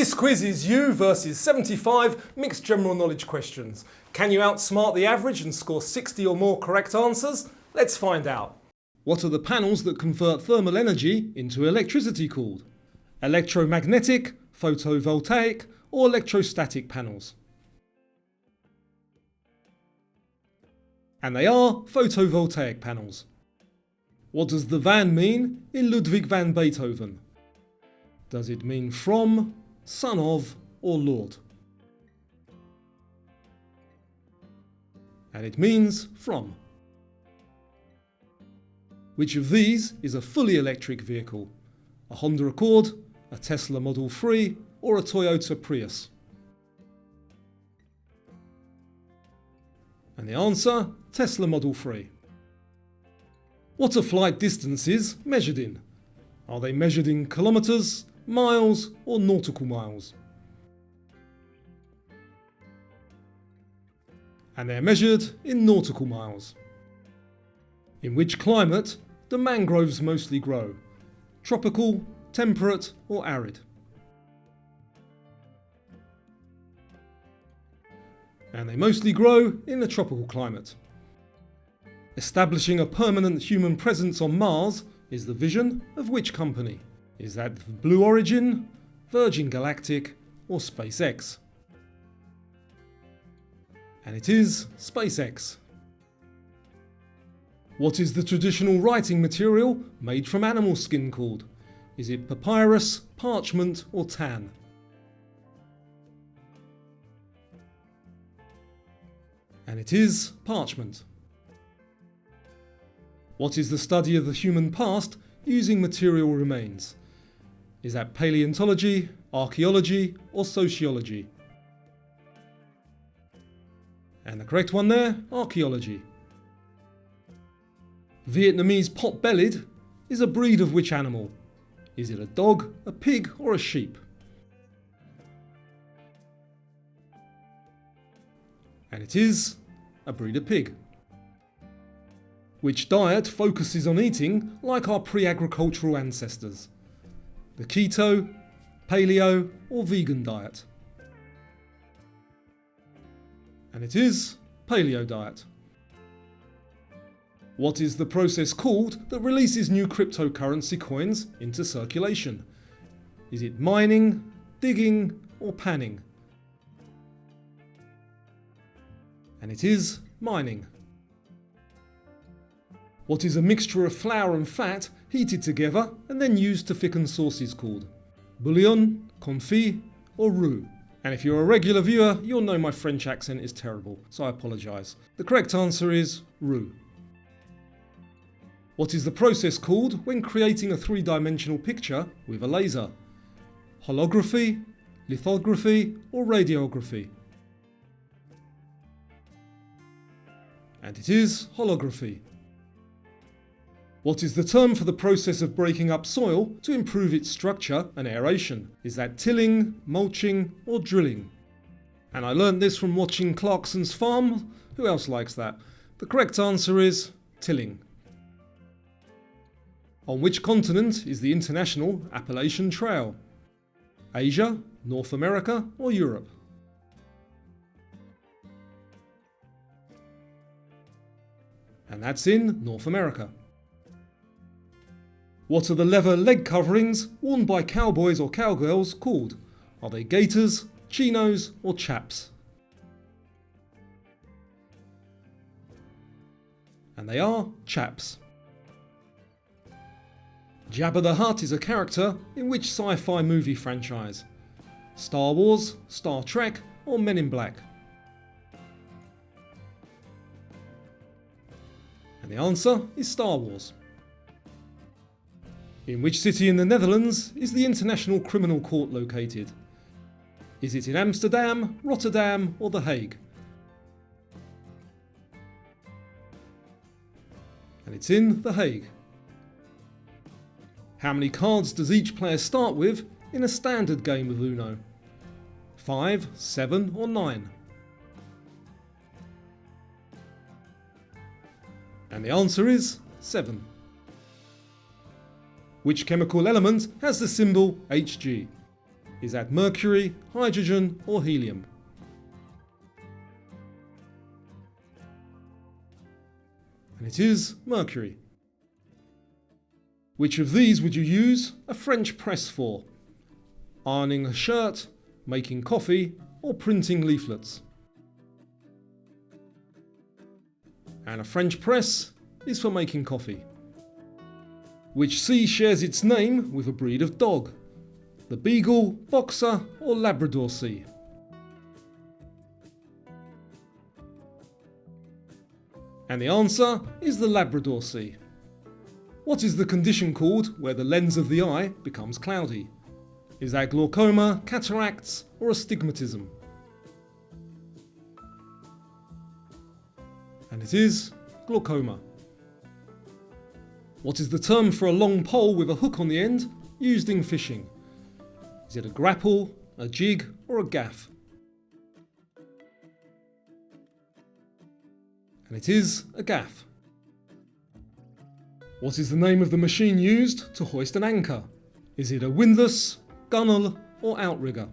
This quiz is you versus 75 mixed general knowledge questions. Can you outsmart the average and score 60 or more correct answers? Let's find out. What are the panels that convert thermal energy into electricity called? Electromagnetic, photovoltaic, or electrostatic panels? And they are photovoltaic panels. What does the van mean in Ludwig van Beethoven? Does it mean from, son of, or lord? And it means from. Which of these is a fully electric vehicle? A Honda Accord, a Tesla Model 3, or a Toyota Prius? And the answer, Tesla Model 3. What are flight distances measured in? Are they measured in kilometres, miles, or nautical miles? And they're measured in nautical miles. In which climate do mangroves mostly grow? Tropical, temperate, or arid? And they mostly grow in a tropical climate. Establishing a permanent human presence on Mars is the vision of which company? Is that Blue Origin, Virgin Galactic, or SpaceX? And it is SpaceX. What is the traditional writing material made from animal skin called? Is it papyrus, parchment, or tan? And it is parchment. What is the study of the human past using material remains? Is that paleontology, archaeology, or sociology? And the correct one there, archaeology. Vietnamese pot-bellied is a breed of which animal? Is it a dog, a pig, or a sheep? And it is a breed of pig. Which diet focuses on eating like our pre-agricultural ancestors? The keto, paleo, or vegan diet? And it is paleo diet. What is the process called that releases new cryptocurrency coins into circulation? Is it mining, digging, or panning? And it is mining. What is a mixture of flour and fat heated together and then used to thicken sauces called? Bouillon, confit, or roux? And if you're a regular viewer, you'll know my French accent is terrible, so I apologise. The correct answer is roux. What is the process called when creating a three-dimensional picture with a laser? Holography, lithography, or radiography? And it is holography. What is the term for the process of breaking up soil to improve its structure and aeration? Is that tilling, mulching, or drilling? And I learned this from watching Clarkson's Farm. Who else likes that? The correct answer is tilling. On which continent is the International Appalachian Trail? Asia, North America, or Europe? And that's in North America. What are the leather leg coverings worn by cowboys or cowgirls called? Are they gaiters, chinos, or chaps? And they are chaps. Jabba the Hutt is a character in which sci-fi movie franchise? Star Wars, Star Trek, or Men in Black? And the answer is Star Wars. In which city in the Netherlands is the International Criminal Court located? Is it in Amsterdam, Rotterdam, or The Hague? And it's in The Hague. How many cards does each player start with in a standard game of Uno? 5, 7, or 9? And the answer is 7. Which chemical element has the symbol Hg? Is that mercury, hydrogen, or helium? And it is mercury. Which of these would you use a French press for? Ironing a shirt, making coffee, or printing leaflets? And a French press is for making coffee. Which C shares its name with a breed of dog? The Beagle, Boxer, or Labrador C? And the answer is the Labrador C. What is the condition called where the lens of the eye becomes cloudy? Is that glaucoma, cataracts, or astigmatism? And it is glaucoma. What is the term for a long pole with a hook on the end used in fishing? Is it a grapple, a jig, or a gaff? And it is a gaff. What is the name of the machine used to hoist an anchor? Is it a windlass, gunwale, or outrigger?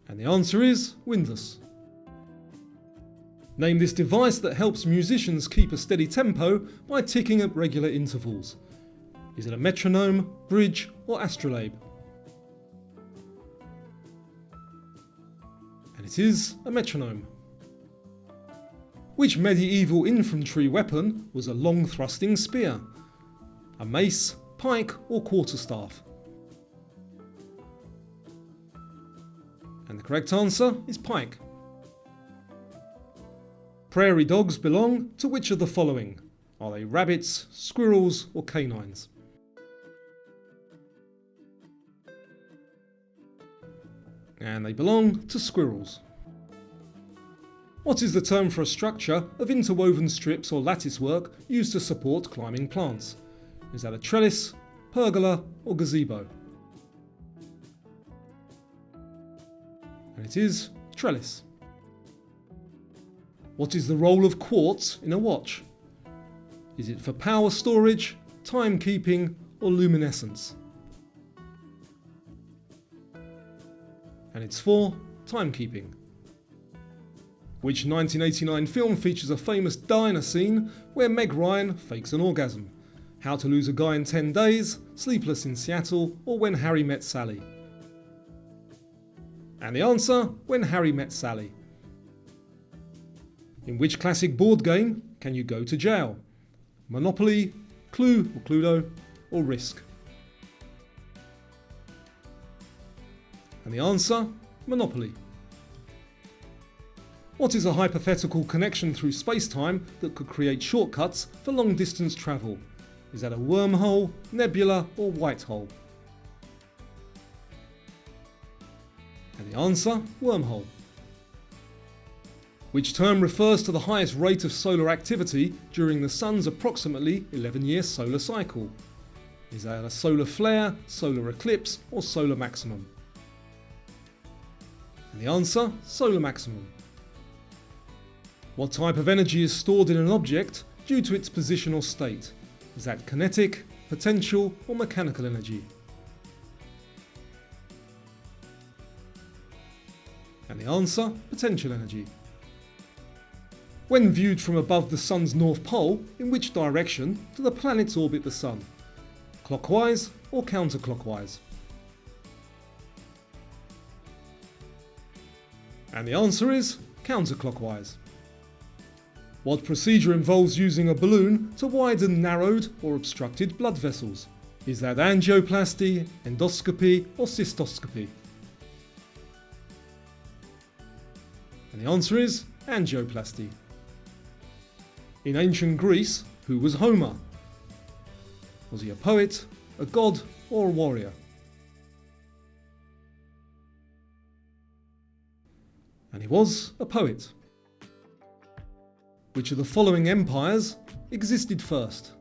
And the answer is windlass. Name this device that helps musicians keep a steady tempo by ticking at regular intervals. Is it a metronome, bridge, or astrolabe? And it is a metronome. Which medieval infantry weapon was a long thrusting spear? A mace, pike, or quarterstaff? And the correct answer is pike. Prairie dogs belong to which of the following? Are they rabbits, squirrels, or canines? And they belong to squirrels. What is the term for a structure of interwoven strips or lattice work used to support climbing plants? Is that a trellis, pergola, or gazebo? And it is trellis. What is the role of quartz in a watch? Is it for power storage, timekeeping, or luminescence? And it's for timekeeping. Which 1989 film features a famous diner scene where Meg Ryan fakes an orgasm? How to Lose a Guy in 10 Days, Sleepless in Seattle, or When Harry Met Sally? And the answer, When Harry Met Sally. In which classic board game can you go to jail? Monopoly, Clue or Cluedo, or Risk? And the answer, Monopoly. What is a hypothetical connection through space-time that could create shortcuts for long-distance travel? Is that a wormhole, nebula, or white hole? And the answer, wormhole. Which term refers to the highest rate of solar activity during the Sun's approximately 11-year solar cycle? Is that a solar flare, solar eclipse, or solar maximum? And the answer, solar maximum. What type of energy is stored in an object due to its position or state? Is that kinetic, potential, or mechanical energy? And the answer, potential energy. When viewed from above the Sun's North Pole, in which direction do the planets orbit the Sun? Clockwise or counterclockwise? And the answer is counterclockwise. What procedure involves using a balloon to widen narrowed or obstructed blood vessels? Is that angioplasty, endoscopy, or cystoscopy? And the answer is angioplasty. In ancient Greece, who was Homer? Was he a poet, a god, or a warrior? And he was a poet. Which of the following empires existed first?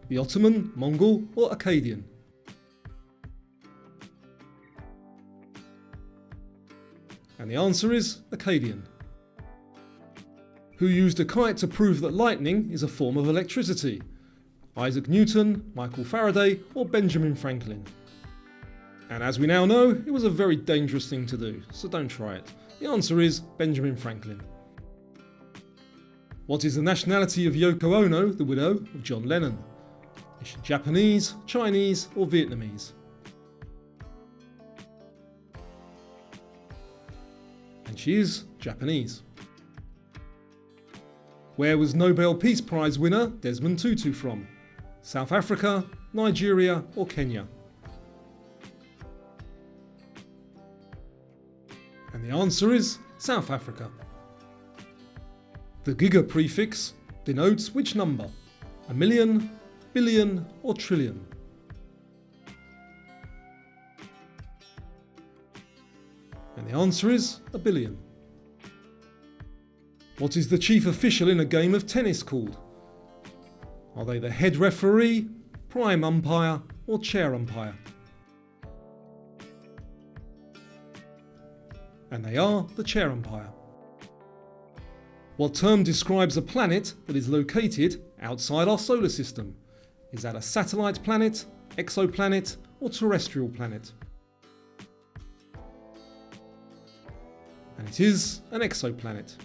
The Ottoman, Mongol, or Akkadian? And the answer is Akkadian. Who used a kite to prove that lightning is a form of electricity? Isaac Newton, Michael Faraday, or Benjamin Franklin? And as we now know, it was a very dangerous thing to do, so don't try it. The answer is Benjamin Franklin. What is the nationality of Yoko Ono, the widow of John Lennon? Is she Japanese, Chinese, or Vietnamese? And she is Japanese. Where was Nobel Peace Prize winner Desmond Tutu from? South Africa, Nigeria, or Kenya? And the answer is South Africa. The giga prefix denotes which number? A million, billion, or trillion? And the answer is a billion. What is the chief official in a game of tennis called? Are they the head referee, prime umpire, or chair umpire? And they are the chair umpire. What term describes a planet that is located outside our solar system? Is that a satellite planet, exoplanet, or terrestrial planet? And it is an exoplanet.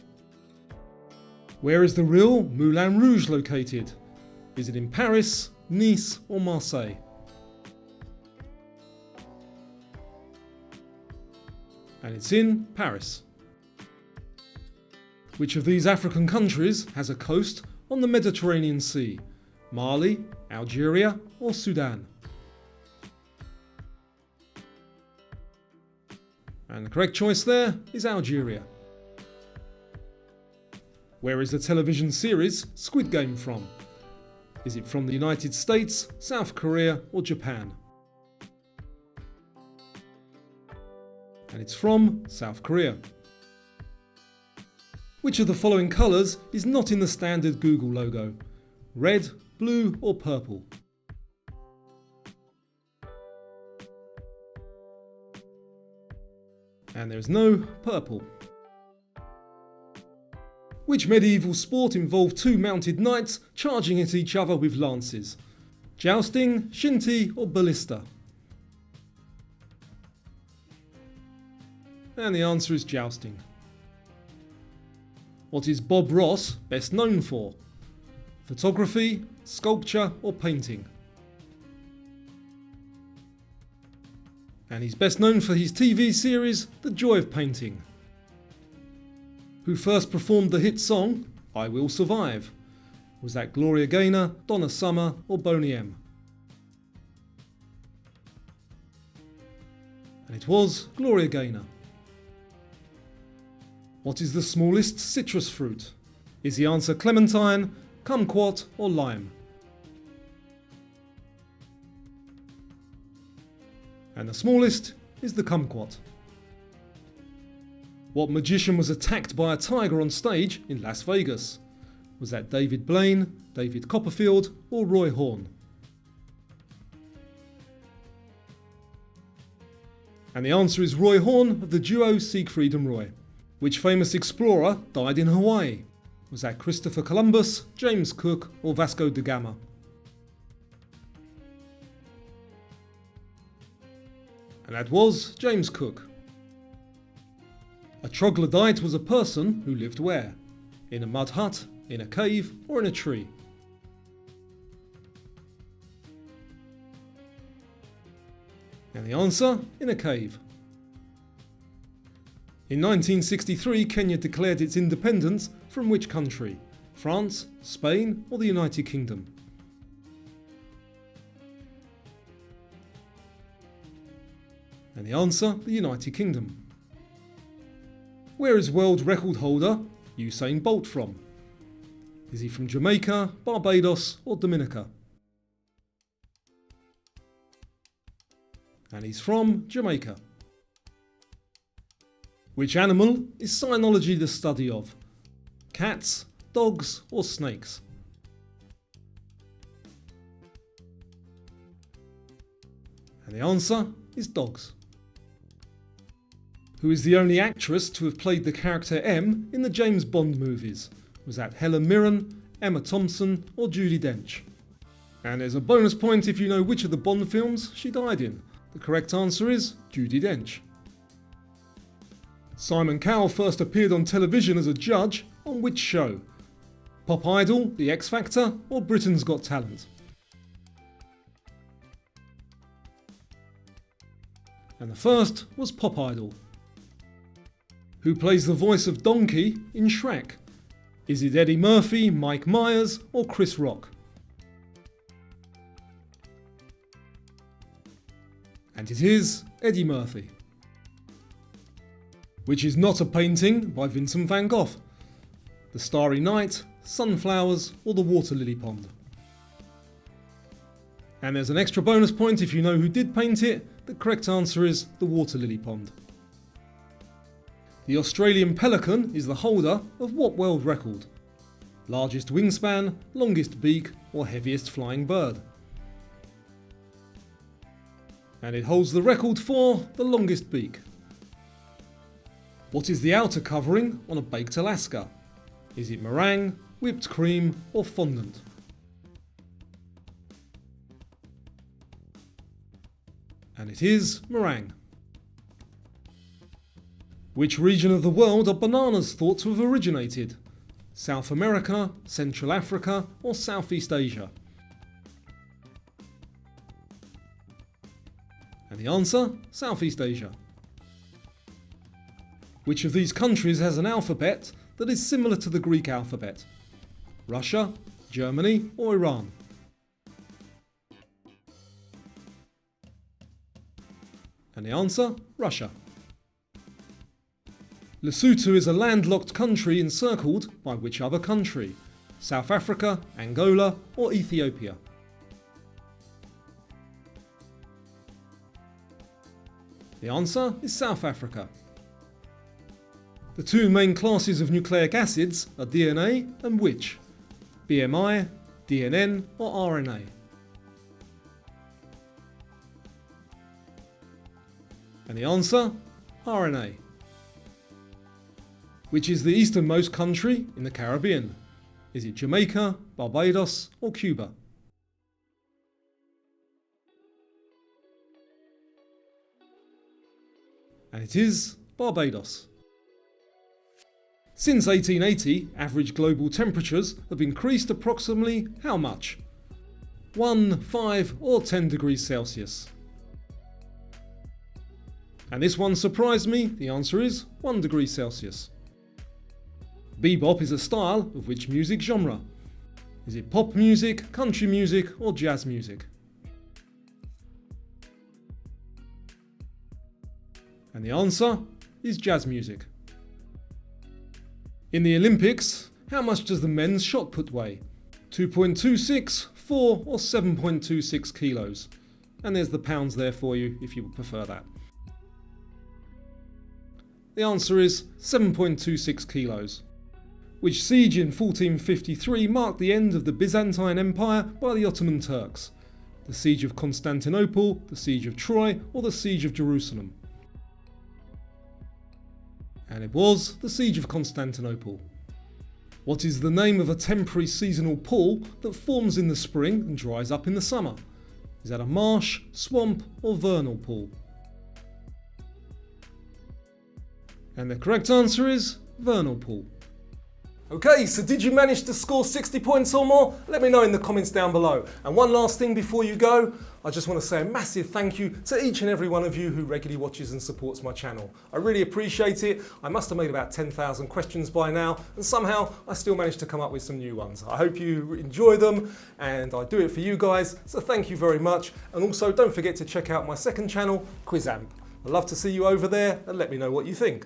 Where is the real Moulin Rouge located? Is it in Paris, Nice, or Marseille? And it's in Paris. Which of these African countries has a coast on the Mediterranean Sea? Mali, Algeria, or Sudan? And the correct choice there is Algeria. Where is the television series Squid Game from? Is it from the United States, South Korea, or Japan? And it's from South Korea. Which of the following colours is not in the standard Google logo? Red, blue, or purple? And there's no purple. Which medieval sport involved two mounted knights charging at each other with lances? Jousting, shinty, or ballista? And the answer is jousting. What is Bob Ross best known for? Photography, sculpture, or painting? And he's best known for his TV series The Joy of Painting. Who first performed the hit song I Will Survive? Was that Gloria Gaynor, Donna Summer, or Boney M? And it was Gloria Gaynor. What is the smallest citrus fruit? Is the answer clementine, kumquat, or lime? And the smallest is the kumquat. What magician was attacked by a tiger on stage in Las Vegas? Was that David Blaine, David Copperfield, or Roy Horn? And the answer is Roy Horn of the duo Siegfried and Roy. Which famous explorer died in Hawaii? Was that Christopher Columbus, James Cook, or Vasco da Gama? And that was James Cook. A troglodyte was a person who lived where? In a mud hut, in a cave, or in a tree? And the answer, in a cave. In 1963, Kenya declared its independence from which country? France, Spain, or the United Kingdom? And the answer, the United Kingdom. Where is world record holder Usain Bolt from? Is he from Jamaica, Barbados, or Dominica? And he's from Jamaica. Which animal is cynology the study of? Cats, dogs, or snakes? And the answer is dogs. Who is the only actress to have played the character M in the James Bond movies? Was that Helen Mirren, Emma Thompson, or Judi Dench? And there's a bonus point if you know which of the Bond films she died in. The correct answer is Judi Dench. Simon Cowell first appeared on television as a judge on which show? Pop Idol, The X Factor, or Britain's Got Talent? And the first was Pop Idol. Who plays the voice of Donkey in Shrek? Is it Eddie Murphy, Mike Myers, or Chris Rock? And it is Eddie Murphy. Which is not a painting by Vincent van Gogh? The Starry Night, Sunflowers, or the Water Lily Pond? And there's an extra bonus point if you know who did paint it. The correct answer is the Water Lily Pond. The Australian pelican is the holder of what world record? Largest wingspan, longest beak, or heaviest flying bird? And it holds the record for the longest beak. What is the outer covering on a baked Alaska? Is it meringue, whipped cream, or fondant? And it is meringue. Which region of the world are bananas thought to have originated? South America, Central Africa, or Southeast Asia? And the answer, Southeast Asia. Which of these countries has an alphabet that is similar to the Greek alphabet? Russia, Germany, or Iran? And the answer, Russia. Lesotho is a landlocked country encircled by which other country? South Africa, Angola, or Ethiopia? The answer is South Africa. The two main classes of nucleic acids are DNA and which? BMI, DNN, or RNA? And the answer, RNA. Which is the easternmost country in the Caribbean? Is it Jamaica, Barbados, or Cuba? And it is Barbados. Since 1880, average global temperatures have increased approximately how much? 1, 5, or 10 degrees Celsius? And this one surprised me. The answer is 1 degree Celsius. Bebop is a style of which music genre? Is it pop music, country music, or jazz music? And the answer is jazz music. In the Olympics, how much does the men's shot put weigh? 2.26, 4 or 7.26 kilos? And there's the pounds there for you if you would prefer that. The answer is 7.26 kilos. Which siege in 1453 marked the end of the Byzantine Empire by the Ottoman Turks? The Siege of Constantinople, the Siege of Troy, or the Siege of Jerusalem? And it was the Siege of Constantinople. What is the name of a temporary seasonal pool that forms in the spring and dries up in the summer? Is that a marsh, swamp, or vernal pool? And the correct answer is vernal pool. Okay, so did you manage to score 60 points or more? Let me know in the comments down below. And one last thing before you go, I just want to say a massive thank you to each and every one of you who regularly watches and supports my channel. I really appreciate it. I must have made about 10,000 questions by now, and somehow I still managed to come up with some new ones. I hope you enjoy them, and I do it for you guys, so thank you very much. And also don't forget to check out my second channel, Quizamp. I'd love to see you over there, and let me know what you think.